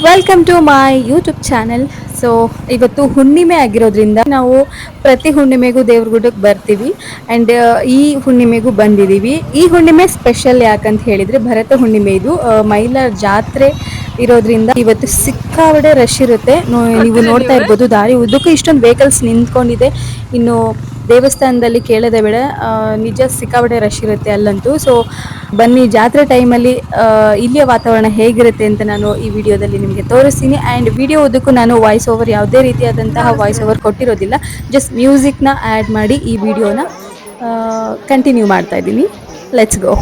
Welcome to my YouTube channel. So ಇವತ್ತು ಹುಣ್ಣಿಮೆ ಆಗಿರೋದ್ರಿಂದ ನಾವು ಪ್ರತಿ ಹುಣ್ಣಿಮೆಗೂ ದೇವ್ರ ಗುಡ್ಡಕ್ಕೆ ಬರ್ತೀವಿ. ಆ್ಯಂಡ್ ಈ ಹುಣ್ಣಿಮೆಗೂ ಬಂದಿದ್ದೀವಿ. ಈ ಹುಣ್ಣಿಮೆ ಸ್ಪೆಷಲ್ ಯಾಕಂತ ಹೇಳಿದರೆ ಭರತ ಹುಣ್ಣಿಮೆ ಇದು. ಮೈಲಾರ ಜಾತ್ರೆ ಇರೋದ್ರಿಂದ ಇವತ್ತು ಸಿಕ್ಕಾಬಡೆ ರಶ್ ಇರುತ್ತೆ. ನೀವು ನೋಡ್ತಾ ಇರ್ಬೋದು ದಾರಿ ಉದ್ದಕ್ಕೂ ಇಷ್ಟೊಂದು ವೆಹಿಕಲ್ಸ್ ನಿಂತ್ಕೊಂಡಿದೆ. ಇನ್ನು ದೇವಸ್ಥಾನದಲ್ಲಿ ಕೇಳದೆ ಬೇಡ, ನಿಜ ಸಿಕ್ಕಾಬಡೆ ರಶ್ ಇರುತ್ತೆ ಅಲ್ಲಂತೂ. ಸೊ ಬನ್ನಿ, ಜಾತ್ರೆ ಟೈಮಲ್ಲಿ ಇಲ್ಲಿಯ ವಾತಾವರಣ ಹೇಗಿರುತ್ತೆ ಅಂತ ನಾನು ಈ ವಿಡಿಯೋದಲ್ಲಿ ನಿಮಗೆ ತೋರಿಸ್ತೀನಿ. ಆ್ಯಂಡ್ ವಿಡಿಯೋ ಉದ್ದಕ್ಕೂ ನಾನು ವಾಯ್ಸ್ ಓವರ್ ಯಾವುದೇ ರೀತಿಯಾದಂತಹ ವಾಯ್ಸ್ ಓವರ್ ಕೊಟ್ಟಿರೋದಿಲ್ಲ, ಜಸ್ಟ್ ಮ್ಯೂಸಿಕ್ನ ಆ್ಯಡ್ ಮಾಡಿ ಈ ವಿಡಿಯೋನ ಕಂಟಿನ್ಯೂ ಮಾಡ್ತಾ ಇದ್ದೀನಿ. Let's go.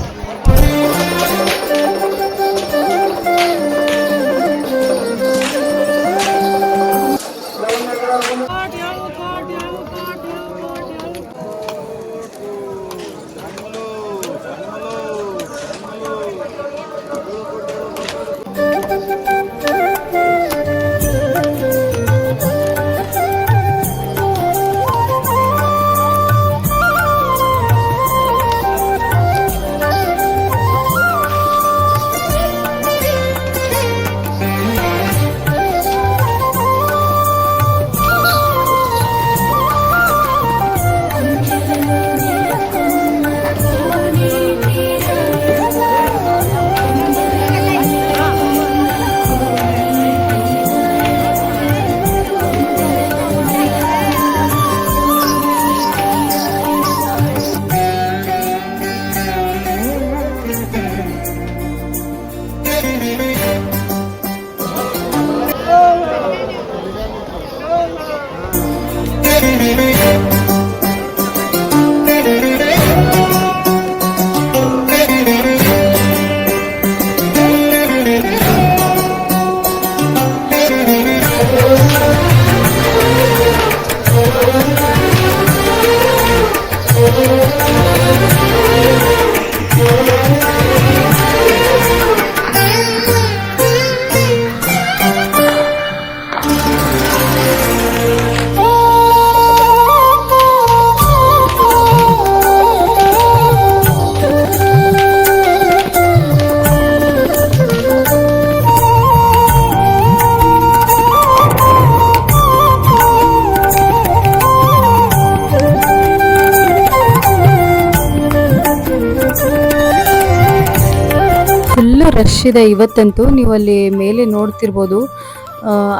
ಫುಲ್ಲು ರಶ್ ಇದೆ ಇವತ್ತಂತೂ. ನೀವು ಅಲ್ಲಿ ಮೇಲೆ ನೋಡ್ತಿರ್ಬೋದು,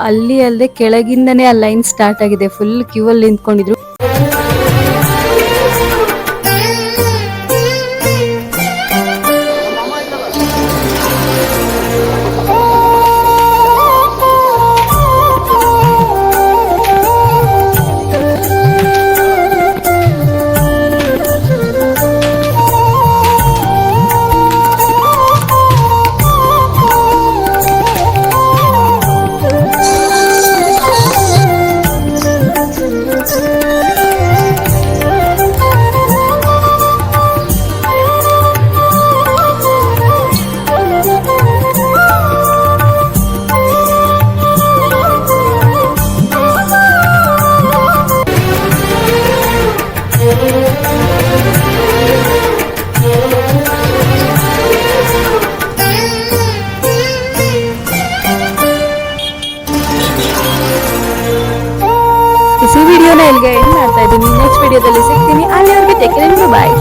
ಅಲ್ಲಿ ಅಲ್ಲದೆ ಕೆಳಗಿಂದನೇ ಆ ಲೈನ್ ಸ್ಟಾರ್ಟ್ ಆಗಿದೆ. ಫುಲ್ ಕ್ಯೂ ಅಲ್ಲಿ ನಿಂತ್ಕೊಂಡಿದ್ರು. ಈ ವಿಡಿಯೋನ ಇಲ್ಲಿಗೆ ಎಂಡ್ ಮಾಡ್ತಾ ಇದ್ದೀನಿ. ನೆಕ್ಸ್ಟ್ ವಿಡಿಯೋದಲ್ಲಿ ಸಿಗ್ತೀನಿ. ಅಲ್ಲಿವರೆಗೆ ಟೇಕ್ ಕೇರ್, ಬಾಯ್.